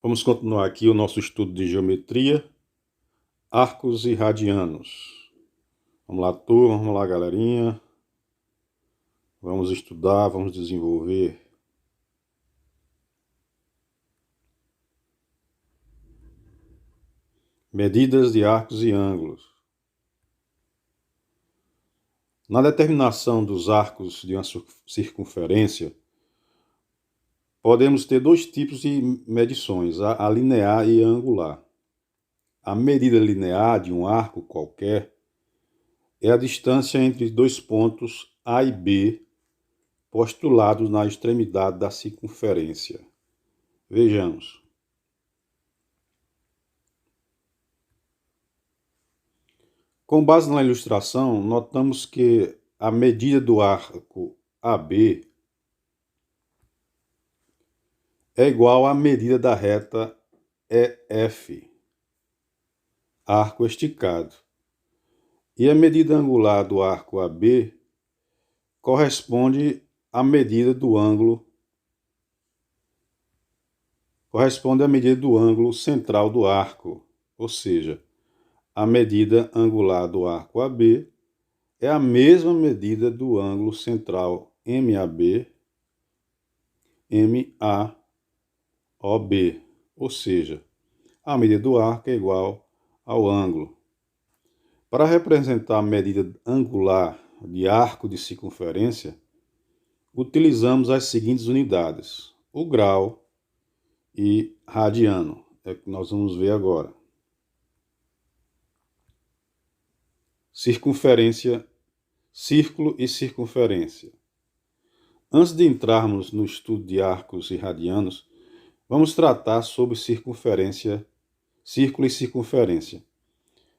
Vamos continuar aqui o nosso estudo de geometria, arcos e radianos. Vamos lá, turma, vamos lá, galerinha. Vamos estudar, vamos desenvolver. Medidas de arcos e ângulos. Na determinação dos arcos de uma circunferência, podemos ter dois tipos de medições, a linear e a angular. A medida linear de um arco qualquer é a distância entre dois pontos A e B postulados na extremidade da circunferência. Vejamos. Com base na ilustração, notamos que a medida do arco AB é igual à medida da reta EF, arco esticado. E a medida angular do arco AB corresponde à medida do ângulo central do arco, ou seja, a medida angular do arco AB é a mesma medida do ângulo central MAB, MAOB, ou seja, a medida do arco é igual ao ângulo. Para representar a medida angular de arco de circunferência, utilizamos as seguintes unidades: o grau e radiano, é o que nós vamos ver agora. Circunferência, círculo e circunferência. Antes de entrarmos no estudo de arcos e radianos, vamos tratar sobre circunferência, círculo e circunferência.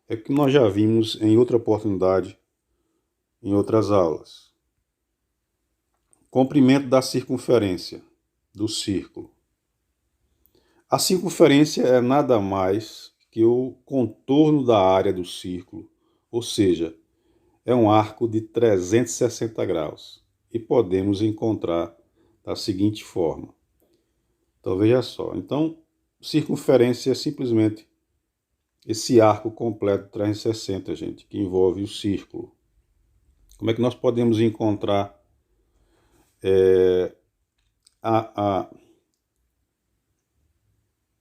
É que nós já vimos em outra oportunidade, em outras aulas. Comprimento da circunferência do círculo. A circunferência é nada mais que o contorno da área do círculo, ou seja, é um arco de 360 graus. E podemos encontrar da seguinte forma. Então, veja só. Então, circunferência é simplesmente esse arco completo de 360, gente, que envolve o círculo. Como é que nós podemos encontrar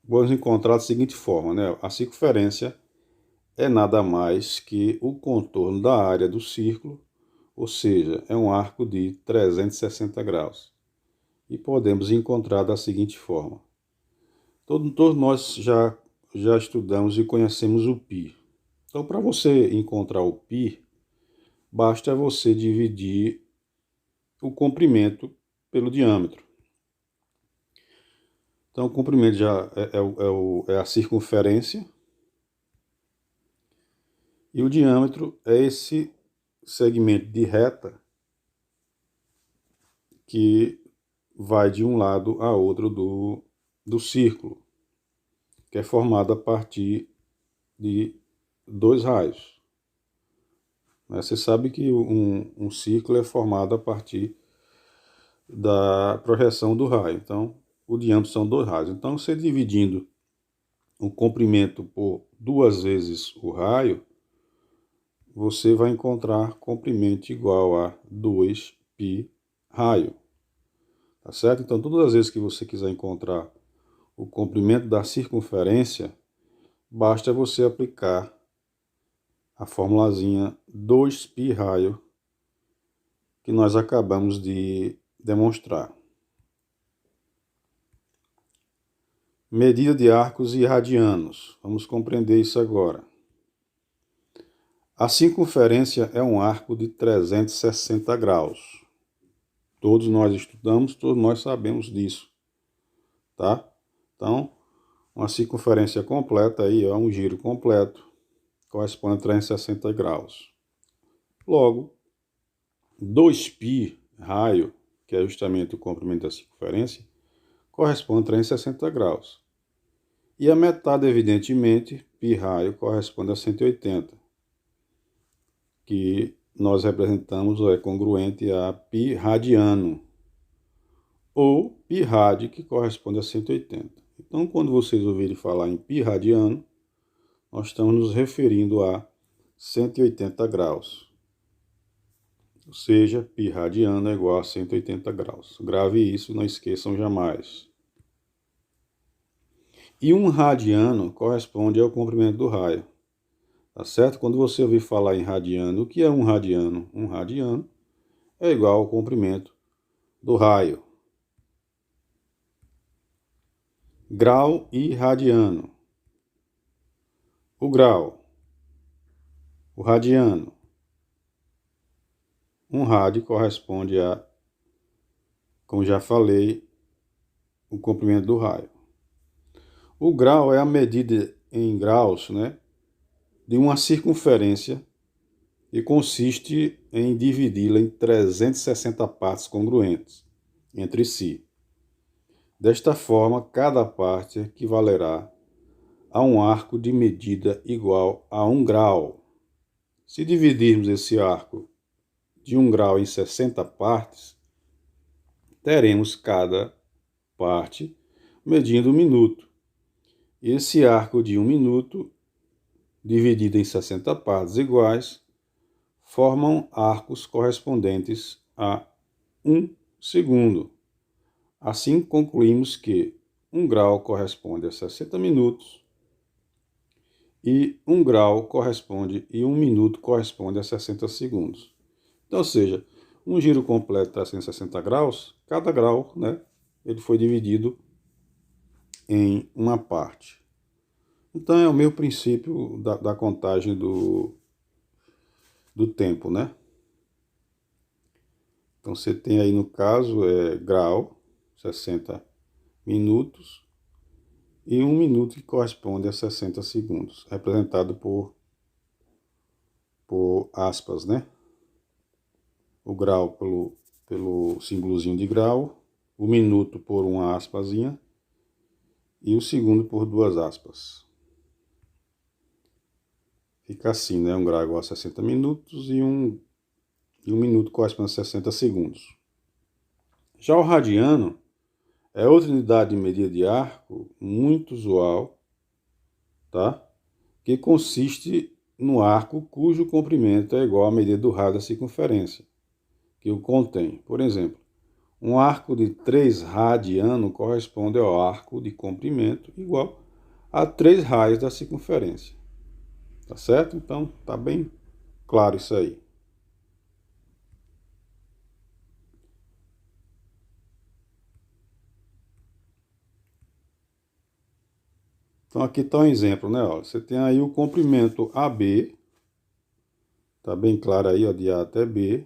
vamos encontrar da seguinte forma, né? A circunferência é nada mais que o contorno da área do círculo, ou seja, é um arco de 360 graus. E podemos encontrar da seguinte forma. Todos nós já estudamos e conhecemos o π. Então, para você encontrar o π, basta você dividir o comprimento pelo diâmetro. Então, o comprimento já é a circunferência. E o diâmetro é esse segmento de reta que vai de um lado a outro do círculo, que é formado a partir de dois raios. Você sabe que um círculo é formado a partir da projeção do raio. Então, o diâmetro são dois raios. Então, você dividindo o comprimento por duas vezes o raio, você vai encontrar comprimento igual a 2π raio. Tá certo? Então, todas as vezes que você quiser encontrar o comprimento da circunferência, basta você aplicar a formulazinha 2π raio que nós acabamos de demonstrar. Medida de arcos e radianos. Vamos compreender isso agora. A circunferência é um arco de 360 graus. Todos nós estudamos, todos nós sabemos disso. Tá? Então, uma circunferência completa aí é um giro completo, corresponde a 360 graus. Logo, 2π raio, que é justamente o comprimento da circunferência, corresponde a 360 graus. E a metade, evidentemente, π raio, corresponde a 180, que nós representamos ou é congruente a π radiano, ou π rádio, que corresponde a 180. Então, quando vocês ouvirem falar em π radiano, nós estamos nos referindo a 180 graus. Ou seja, π radiano é igual a 180 graus. Grave isso, não esqueçam jamais. E um radiano corresponde ao comprimento do raio. Tá certo? Quando você ouvir falar em radiano, o que é um radiano? Um radiano é igual ao comprimento do raio. Grau e radiano. O grau, o radiano. Um rádio corresponde a, como já falei, o comprimento do raio. O grau é a medida em graus, né, de uma circunferência e consiste em dividi-la em 360 partes congruentes entre si. Desta forma, cada parte equivalerá a um arco de medida igual a 1 grau. Se dividirmos esse arco de 1 grau em 60 partes, teremos cada parte medindo 1 minuto. Esse arco de 1 minuto, dividido em 60 partes iguais, formam arcos correspondentes a 1 segundo. Assim, concluímos que 1 grau corresponde a 60 minutos e 1 grau corresponde e 1 minuto corresponde a 60 segundos. Então, ou seja, um giro completo está 160 graus, cada grau, né, ele foi dividido em uma parte. Então, é o mesmo princípio da contagem do tempo, né? Então, você tem aí, no caso, grau, 60 minutos, e 1 minuto que corresponde a 60 segundos, representado por aspas, né? O grau pelo símbolozinho de grau, o minuto por uma aspazinha e o segundo por 2 aspas. Fica assim, né? Um grau igual a 60 minutos e um minuto corresponde a 60 segundos. Já o radiano é outra unidade de medida de arco muito usual, tá? Que consiste no arco cujo comprimento é igual à medida do raio da circunferência que o contém. Por exemplo, um arco de 3 radiano corresponde ao arco de comprimento igual a 3 raios da circunferência. Tá certo? Então, tá bem claro isso aí. Então, aqui está um exemplo, né? Olha, você tem aí o comprimento AB, tá bem claro aí, ó, de A até B,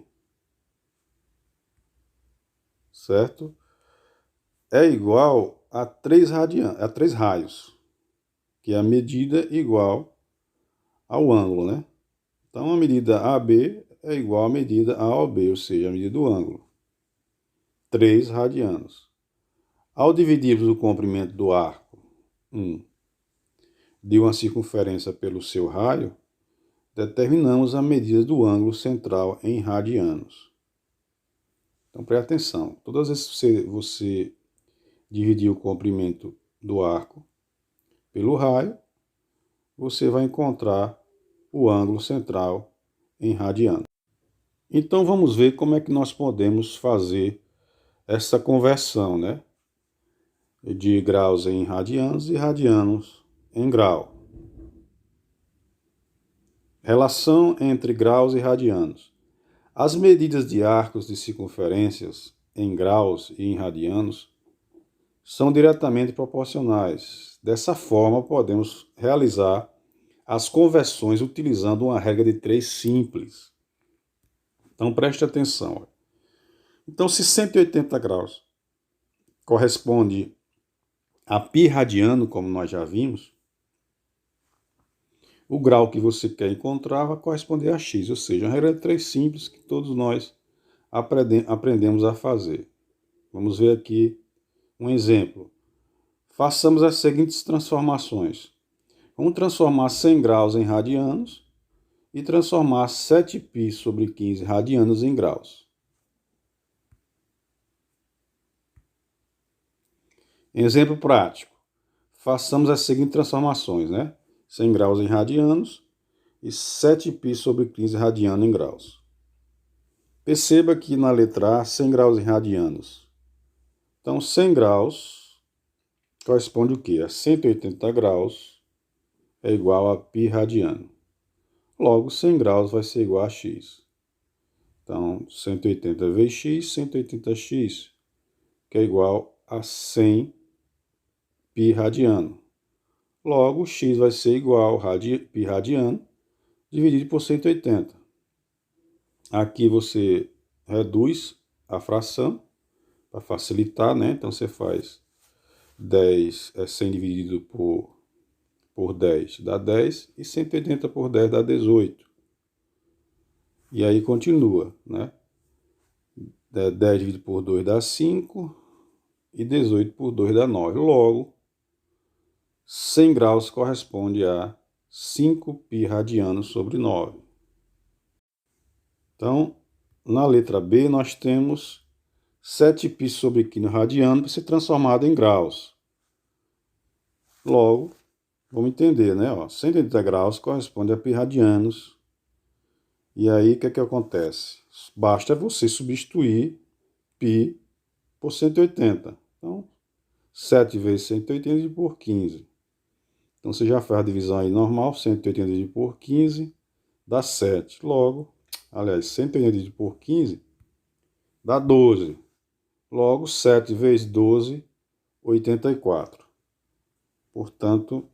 certo? É igual a 3 raios, que é a medida igual ao ângulo, né? Então, a medida AB é igual à medida AOB, ou seja, a medida do ângulo. 3 radianos. Ao dividirmos o comprimento do arco, de uma circunferência pelo seu raio, determinamos a medida do ângulo central em radianos. Então, preste atenção. Todas as vezes que você dividir o comprimento do arco pelo raio, você vai encontrar o ângulo central em radianos. Então, vamos ver como é que nós podemos fazer essa conversão, né? De graus em radianos e radianos em grau. Relação entre graus e radianos. As medidas de arcos de circunferências em graus e em radianos são diretamente proporcionais. Dessa forma, podemos realizar as conversões utilizando uma regra de 3 simples. Então, preste atenção. Então, se 180 graus corresponde a π radiano, como nós já vimos, o grau que você quer encontrar vai corresponder a x, ou seja, uma regra de 3 simples que todos nós aprendemos a fazer. Vamos ver aqui um exemplo. Façamos as seguintes transformações. Vamos transformar 100 graus em radianos e transformar 7π sobre 15 radianos em graus. Exemplo prático. façamos as seguintes transformações, né? 100 graus em radianos e 7π sobre 15 radiano em graus. Perceba que na letra A, 100 graus em radianos. Então, 100 graus corresponde o quê? A 180 graus é igual a π radiano. Logo, 100 graus vai ser igual a x. Então, 180 vezes x, 180x, que é igual a 100 π radiano. Logo, x vai ser igual a π radiano dividido por 180. Aqui você reduz a fração para facilitar, né? Então você faz 10 é 100 dividido por 10 dá 10 e 180 por 10 dá 18. E aí continua, né? 10 dividido por 2 dá 5 e 18 por 2 dá 9. Logo, 100 graus corresponde a 5π radianos sobre 9. Então, na letra B, nós temos 7π sobre 15 radiano para ser transformado em graus. Logo, vamos entender, né? 180 graus corresponde a π radianos. E aí, o que é que acontece? Basta você substituir π por 180. Então, 7 vezes 180 dividido por 15. Então, você já faz a divisão aí normal, 180 dividido por 15 dá 7. Logo, aliás, 180 dividido por 15 dá 12. Logo, 7 vezes 12, 84. Portanto,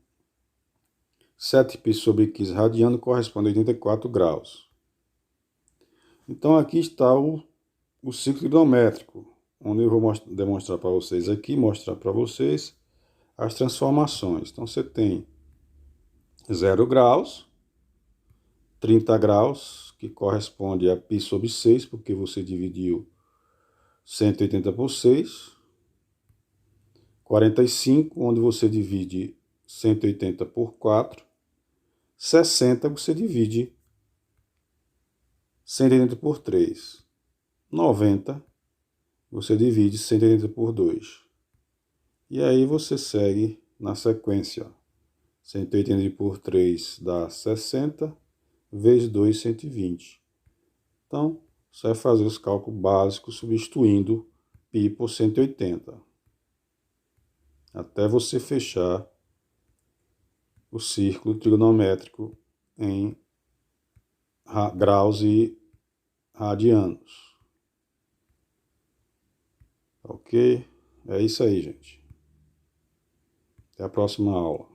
7π sobre 15 radiano corresponde a 84 graus. Então, aqui está o ciclo trigonométrico, onde eu vou demonstrar para vocês aqui, mostrar para vocês as transformações. Então, você tem 0 graus, 30 graus, que corresponde a π sobre 6, porque você dividiu 180 por 6. 45, onde você divide 180 por 4. 60, você divide 180 por 3. 90, você divide 180 por 2. E aí você segue na sequência. 180 por 3 dá 60, vezes 2, 120. Então, você vai fazer os cálculos básicos substituindo π por 180. Até você fechar o círculo trigonométrico em graus e radianos. Ok? É isso aí, gente. Até a próxima aula.